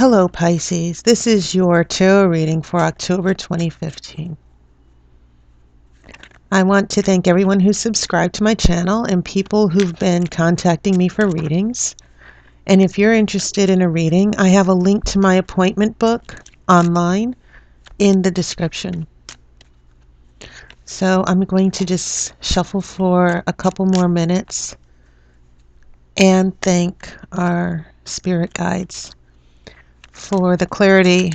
Hello Pisces, this is your tarot reading for October 2015. I want to thank everyone who's subscribed to my channel and people who've been contacting me for readings. And if you're interested in a reading, I have a link to my appointment book online in the description. So I'm going to just shuffle for a couple more minutes and thank our spirit guides for the clarity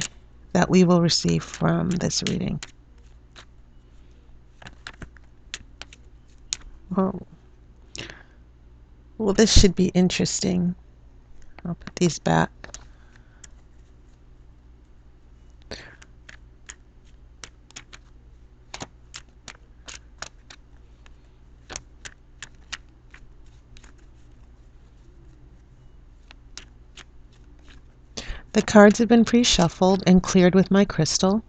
that we will receive from this reading. Oh, well, this should be interesting. I'll put these back. The cards have been pre-shuffled and cleared with my crystal.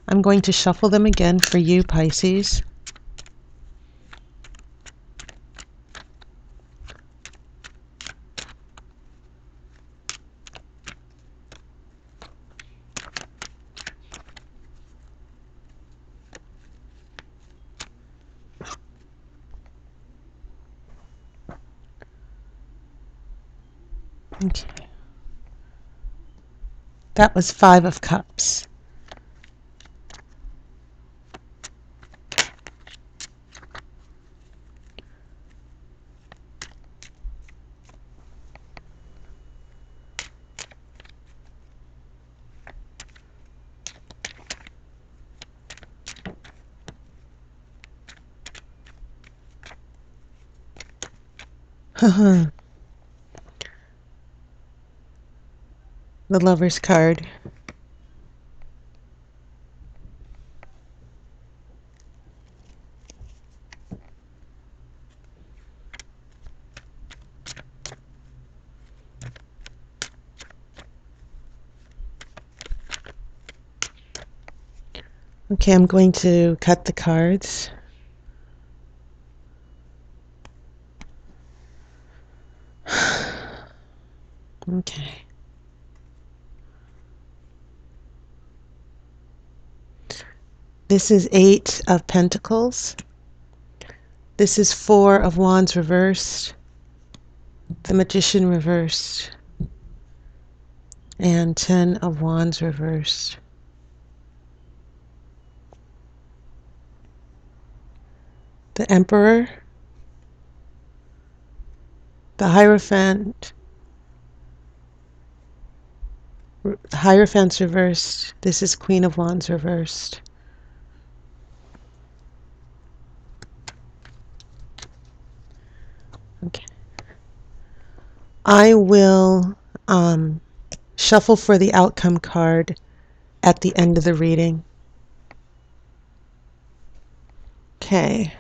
I'm going to shuffle them again for you, Pisces. Okay. That was 5 of Cups. The Lover's card. Okay, I'm going to cut the cards. Okay. This is 8 of Pentacles. This is 4 of Wands reversed. The Magician reversed. And 10 of Wands reversed. The Emperor. The Hierophant. Hierophant's reversed. This is Queen of Wands reversed. Okay. I will shuffle for the outcome card at the end of the reading. Okay.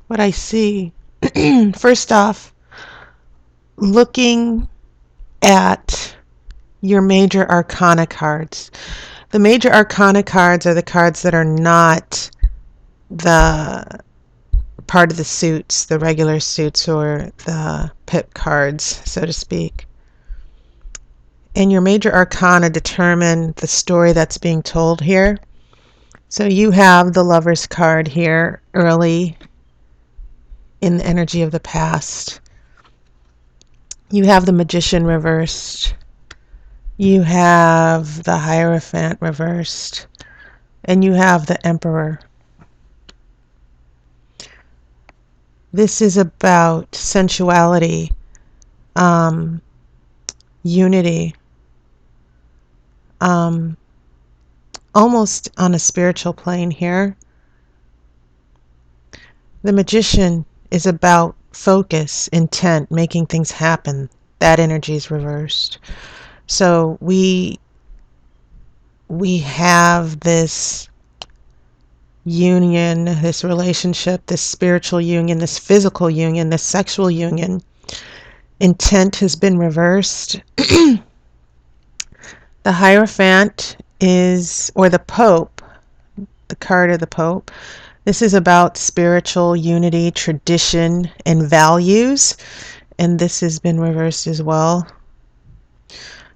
What I see, first off, looking at your major arcana cards. The major arcana cards are the cards that are not the part of the suits, the regular suits or the pip cards, so to speak. And your major arcana determine the story that's being told here. So you have the Lover's card here early in the energy of the past. You have the Magician reversed. You have the Hierophant reversed. And you have the Emperor. This is about sensuality, unity, almost on a spiritual plane here. The Magician is about focus, intent, making things happen. That energy is reversed. So we have this union, this relationship, this spiritual union, this physical union, this sexual union. Intent has been reversed. The Hierophant is, or the Pope, the card of the Pope. This is about spiritual unity, tradition, and values. And this has been reversed as well.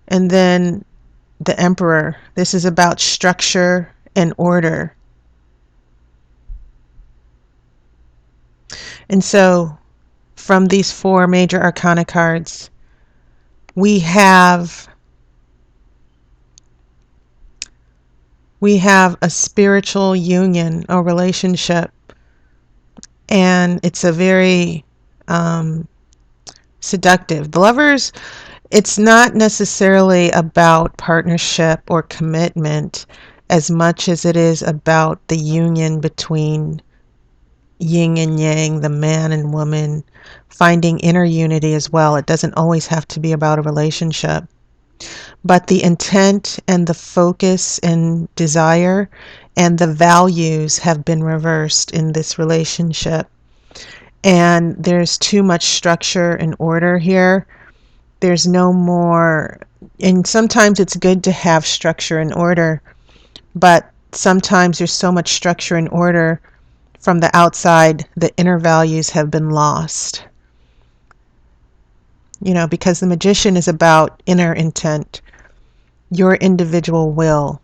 And then the Emperor. This is about structure and order. And so from these four major arcana cards, we have a spiritual union or relationship, and it's a very seductive. The Lovers, it's not necessarily about partnership or commitment as much as it is about the union between yin and yang, the man and woman, finding inner unity as well. It doesn't always have to be about a relationship. But the intent and the focus and desire and the values have been reversed in this relationship. And there's too much structure and order here. There's no more, and sometimes it's good to have structure and order, but sometimes there's so much structure and order from the outside, the inner values have been lost. Because the Magician is about inner intent, your individual will.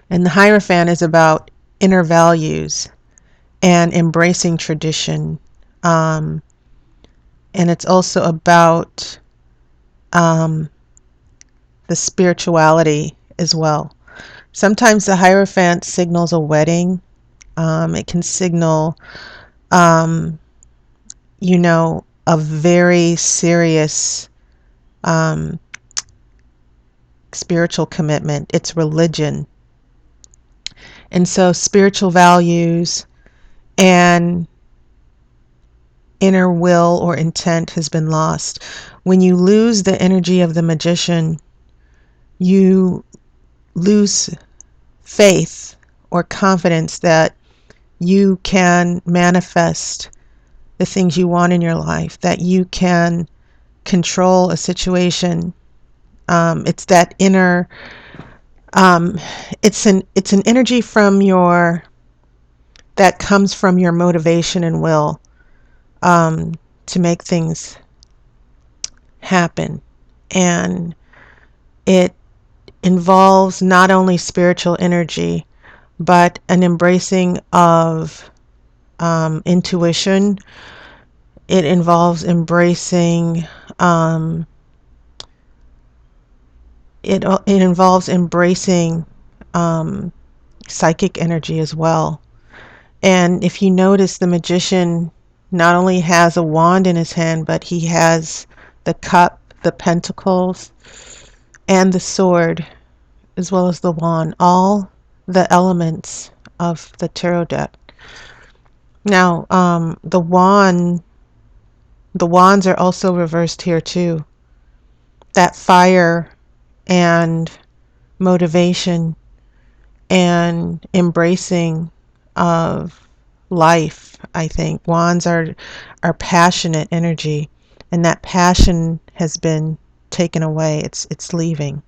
And the Hierophant is about inner values and embracing tradition. And it's also about the spirituality as well. Sometimes the Hierophant signals a wedding. It can signal, a very serious spiritual commitment. It's religion. And so spiritual values and inner will or intent has been lost. When you lose the energy of the Magician, you lose faith or confidence that you can manifest the things you want in your life, that you can control a situation. It's that inner, it's an energy from that comes from your motivation and will to make things happen. And it involves not only spiritual energy, but an embracing of intuition. It involves embracing it involves embracing psychic energy as well. And if you notice, the Magician not only has a wand in his hand, but he has the cup, the pentacles, and the sword, as well as the wand, all the elements of the tarot deck. Now, the wands are also reversed here too. That fire and motivation and embracing of life, I think. Wands are passionate energy, and that passion has been taken away. It's leaving.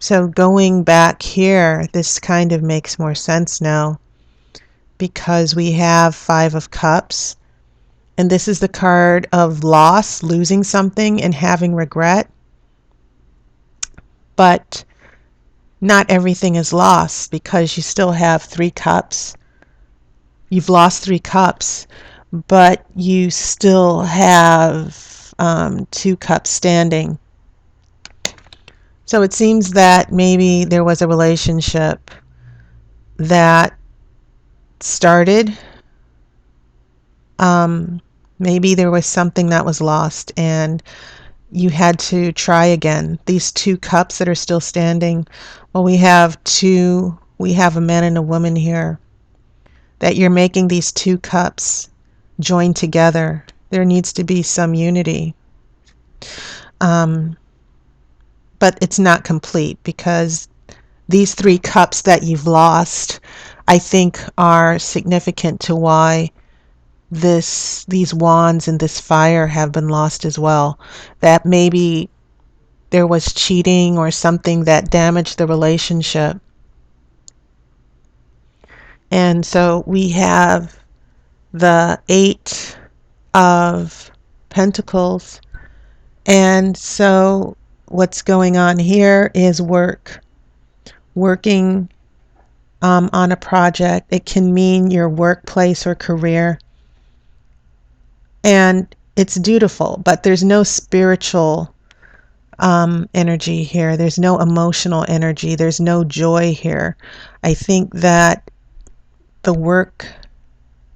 So going back here, this kind of makes more sense now, because we have Five of Cups, and this is the card of loss, losing something and having regret. But not everything is lost, because you still have 3 cups. You've lost 3 cups, but you still have 2 cups standing. So it seems that maybe there was a relationship that started. Maybe there was something that was lost and you had to try again. These 2 cups that are still standing, well, we have a man and a woman here, that you're making these 2 cups join together. There needs to be some unity. But it's not complete, because these 3 cups that you've lost, I think, are significant to why these wands and this fire have been lost as well. That maybe there was cheating or something that damaged the relationship. And so we have the Eight of Pentacles. And so what's going on here is working on a project. It can mean your workplace or career. And it's dutiful, but there's no spiritual energy here. There's no emotional energy. There's no joy here. I think that the work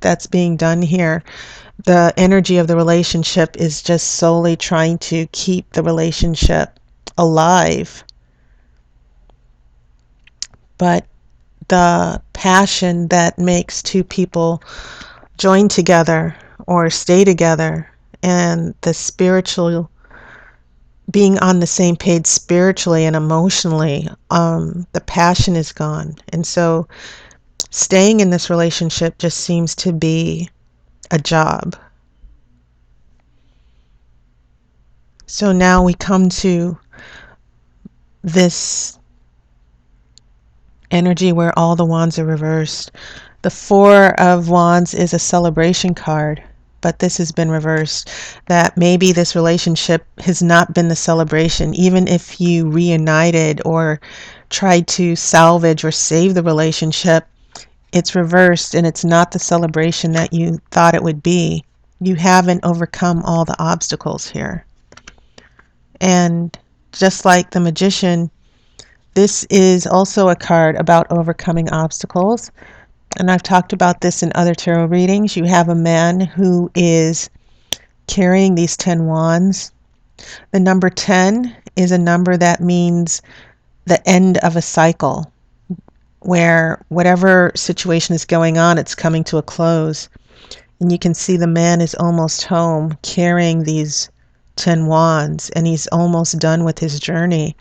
that's being done here, the energy of the relationship is just solely trying to keep the relationship alive. But the passion that makes two people join together or stay together, and the spiritual being on the same page spiritually and emotionally, the passion is gone. And so staying in this relationship just seems to be a job. So now we come to this energy where all the wands are reversed. The Four of Wands is a celebration card, but this has been reversed. That maybe this relationship has not been the celebration, even if you reunited or tried to salvage or save the relationship. It's reversed, and it's not the celebration that you thought it would be. You haven't overcome all the obstacles here. And just like the Magician, this is also a card about overcoming obstacles. And I've talked about this in other tarot readings. You have a man who is carrying these 10 wands. The number 10 is a number that means the end of a cycle, where whatever situation is going on, it's coming to a close. And you can see the man is almost home carrying these 10 wands, and he's almost done with his journey.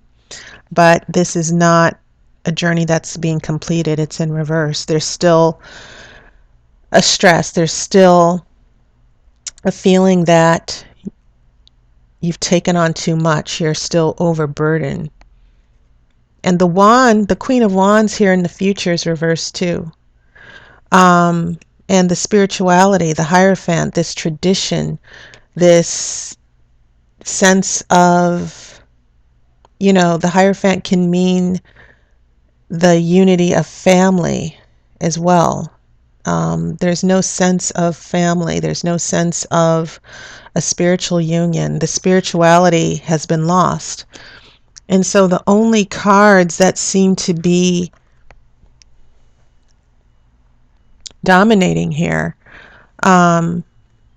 But this is not a journey that's being completed. It's in reverse. There's still a stress. There's still a feeling that you've taken on too much. You're still overburdened. And the wand, the Queen of Wands here in the future is reversed too. And the spirituality, the Hierophant, this tradition, this sense of, the Hierophant can mean the unity of family as well. There's no sense of family. There's no sense of a spiritual union. The spirituality has been lost. And so the only cards that seem to be dominating here,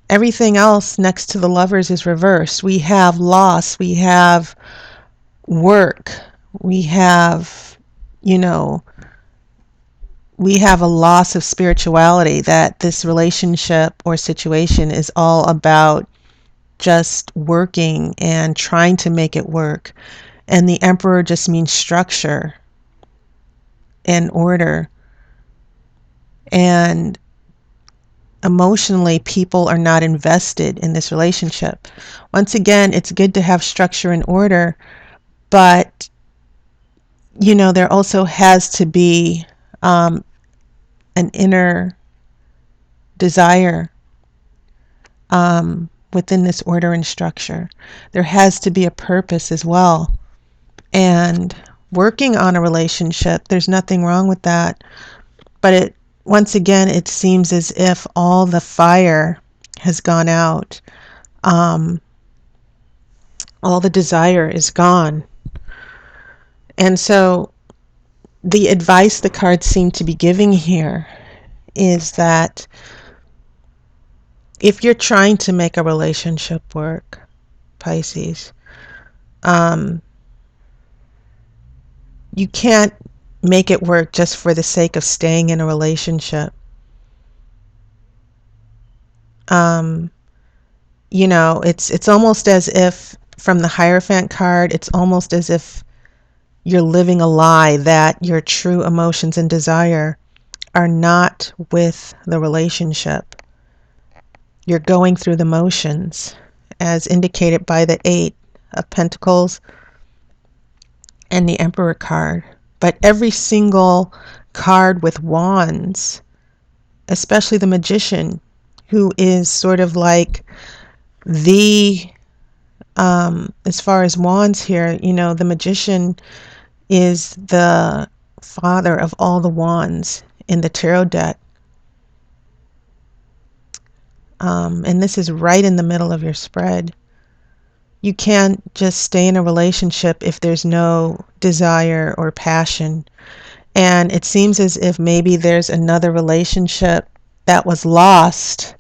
everything else next to the Lovers is reversed. We have loss. We have work. We have, we have a loss of spirituality, that this relationship or situation is all about just working and trying to make it work. And the Emperor just means structure and order. And emotionally, people are not invested in this relationship. Once again, it's good to have structure and order, but there also has to be an inner desire within this order and structure. There has to be a purpose as well. And working on a relationship, there's nothing wrong with that. But once again, it seems as if all the fire has gone out. All the desire is gone. And so the advice the cards seem to be giving here is that if you're trying to make a relationship work, Pisces, you can't make it work just for the sake of staying in a relationship. It's almost as if, from the Hierophant card, it's almost as if you're living a lie, that your true emotions and desire are not with the relationship. You're going through the motions, as indicated by the Eight of Pentacles and the Emperor card. But every single card with wands especially the Magician, who is sort of like the, as far as wands here, the Magician is the father of all the wands in the tarot deck. And this is right in the middle of your spread. You can't just stay in a relationship if there's no desire or passion. And it seems as if maybe there's another relationship that was lost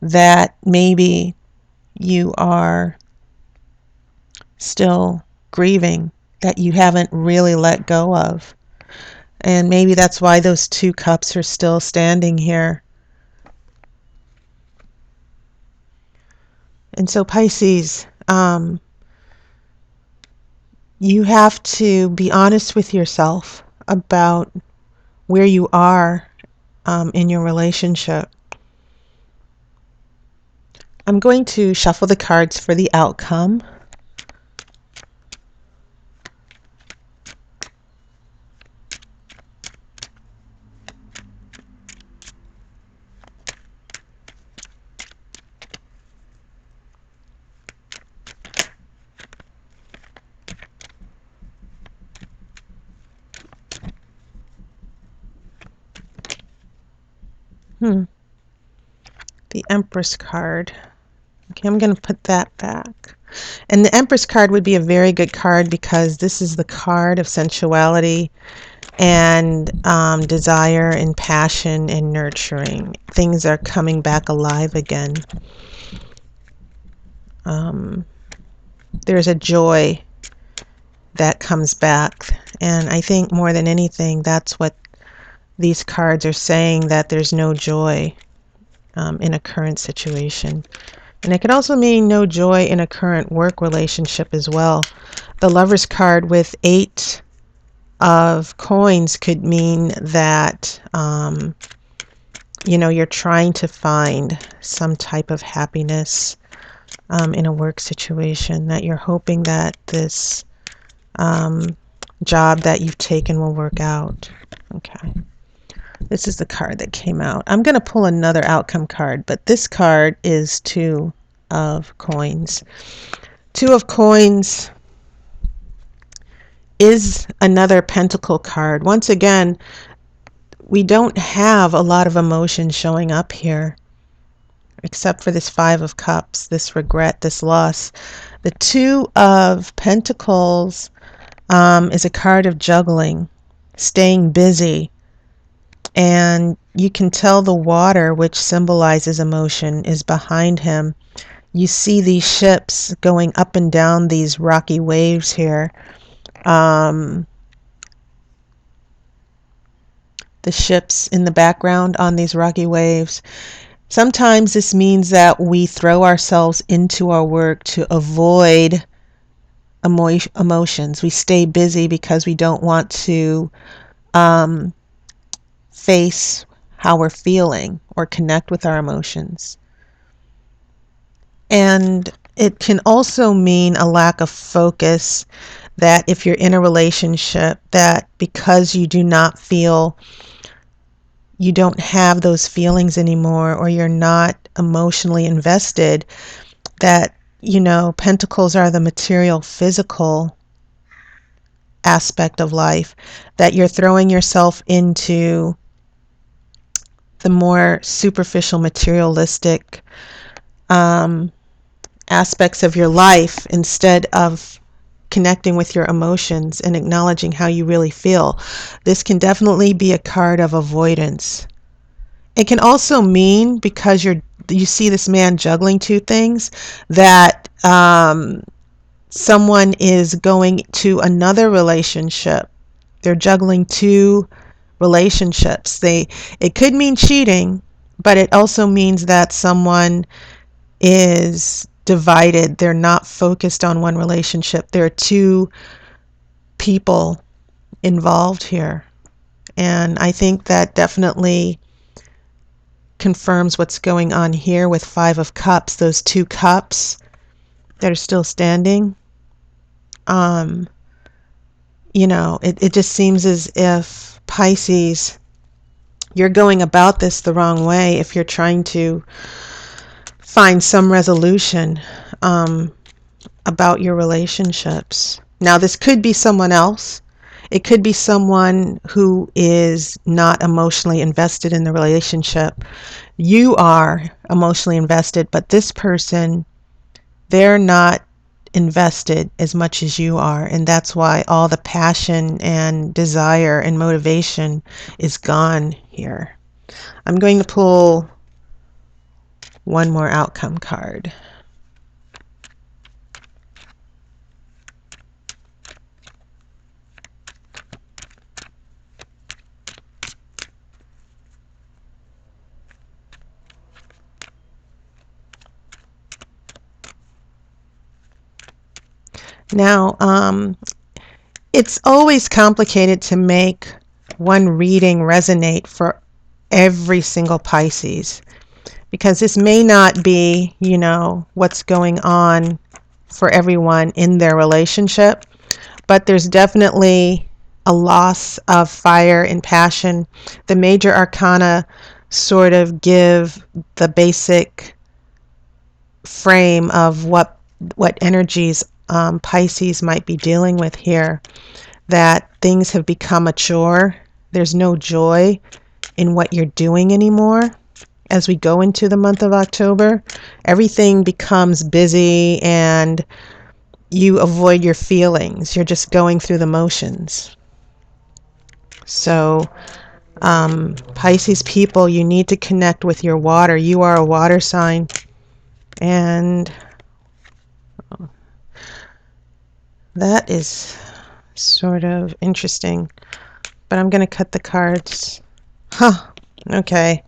that maybe you are still grieving, that you haven't really let go of. And maybe that's why those 2 cups are still standing here. And so Pisces, you have to be honest with yourself about where you are in your relationship. I'm going to shuffle the cards for the outcome. The Empress card. Okay, I'm going to put that back. And the Empress card would be a very good card because this is the card of sensuality and desire and passion and nurturing. Things are coming back alive again. There's a joy that comes back. And I think more than anything, that's what these cards are saying, that there's no joy in a current situation. And it could also mean no joy in a current work relationship as well. The Lover's card with 8 of coins could mean that, you're trying to find some type of happiness in a work situation, that you're hoping that this job that you've taken will work out. Okay. This is the card that came out. I'm going to pull another outcome card, but this card is 2 of coins. 2 of coins is another pentacle card. Once again, we don't have a lot of emotion showing up here, except for this 5 of cups, this regret, this loss. The 2 of pentacles is a card of juggling, staying busy. And you can tell the water, which symbolizes emotion, is behind him. You see these ships going up and down these rocky waves here. The ships in the background on these rocky waves. Sometimes this means that we throw ourselves into our work to avoid emotions. We stay busy because we don't want to face how we're feeling or connect with our emotions. And it can also mean a lack of focus, that if you're in a relationship, that because you do not feel, you don't have those feelings anymore, or you're not emotionally invested, that, pentacles are the material, physical aspect of life, that you're throwing yourself into the more superficial, materialistic aspects of your life instead of connecting with your emotions and acknowledging how you really feel. This can definitely be a card of avoidance. It can also mean, because you see this man juggling 2 things, that someone is going to another relationship. They're juggling 2 relationships. It could mean cheating, but it also means that someone is divided. They're not focused on one relationship. There are 2 people involved here. And I think that definitely confirms what's going on here with 5 of cups. Those 2 cups that are still standing. It just seems as if Pisces, You're going about this the wrong way if you're trying to find some resolution about your relationships. Now, this could be someone else. It could be someone who is not emotionally invested in the relationship. You are emotionally invested, but this person, they're not invested as much as you are, and that's why all the passion and desire and motivation is gone here. I'm going to pull one more outcome card. Now, it's always complicated to make one reading resonate for every single Pisces, because this may not be, what's going on for everyone in their relationship, but there's definitely a loss of fire and passion. The major arcana sort of give the basic frame of what energies Pisces might be dealing with here, that things have become a chore. There's no joy in what you're doing anymore. As we go into the month of October, everything becomes busy and you avoid your feelings. You're just going through the motions. So, Pisces people, you need to connect with your water. You are a water sign. And that is sort of interesting. But I'm going to cut the cards. Huh. Okay.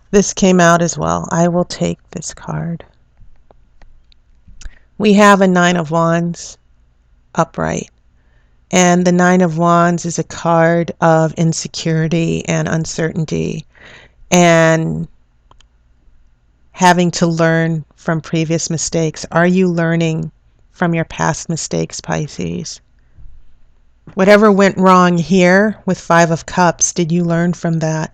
This came out as well. I will take this card. We have a Nine of Wands upright. And the Nine of Wands is a card of insecurity and uncertainty and having to learn from previous mistakes. Are you learning from your past mistakes, Pisces? Whatever went wrong here with Five of Cups, did you learn from that?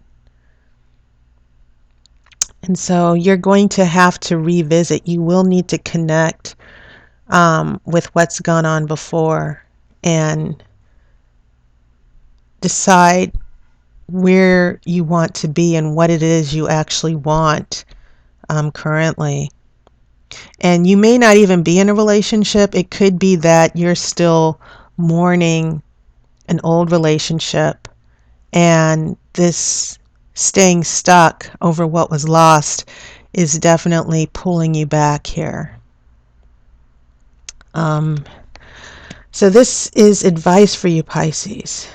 And so you're going to have to revisit. You will need to connect with what's gone on before and decide where you want to be and what it is you actually want currently. And you may not even be in a relationship. It could be that you're still mourning an old relationship, and this staying stuck over what was lost is definitely pulling you back here. So this is advice for you, Pisces.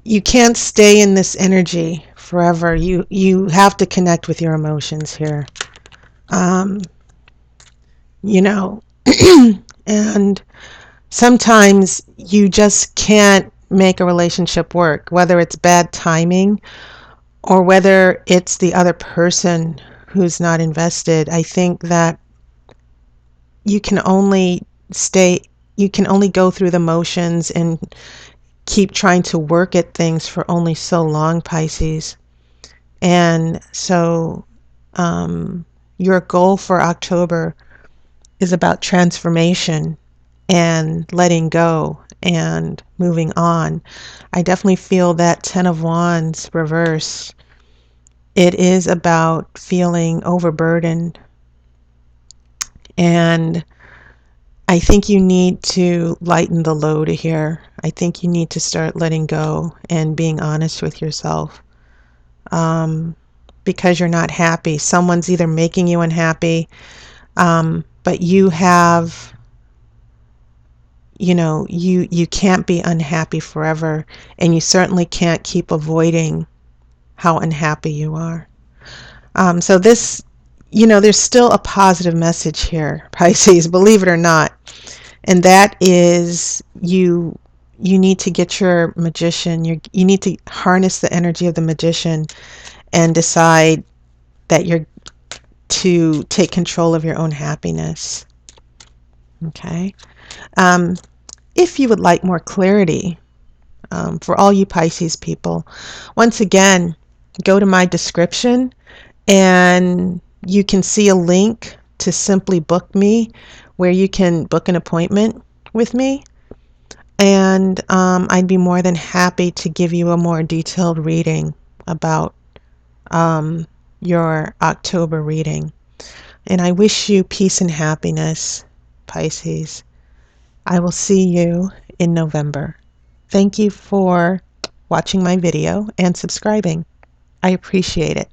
You can't stay in this energy forever. You have to connect with your emotions here. You know, and sometimes you just can't make a relationship work, whether it's bad timing or whether it's the other person who's not invested. I think that you can only go through the motions and keep trying to work at things for only so long, Pisces. And so your goal for October is about transformation and letting go and moving on. I definitely feel that Ten of Wands reverse. It is about feeling overburdened, and I think you need to lighten the load here. I think you need to start letting go and being honest with yourself, because you're not happy. Someone's either making you unhappy, but you have, you can't be unhappy forever, and you certainly can't keep avoiding how unhappy you are. So this, there's still a positive message here, Pisces, believe it or not. And that is you need to get your magician, you need to harness the energy of the magician and decide that you're to take control of your own happiness. Okay. If you would like more clarity for all you Pisces people. Once again, go to my description and you can see a link to Simply Book Me where you can book an appointment with me. And I'd be more than happy to give you a more detailed reading about your October reading. And I wish you peace and happiness, Pisces. I will see you in November. Thank you for watching my video and subscribing. I appreciate it.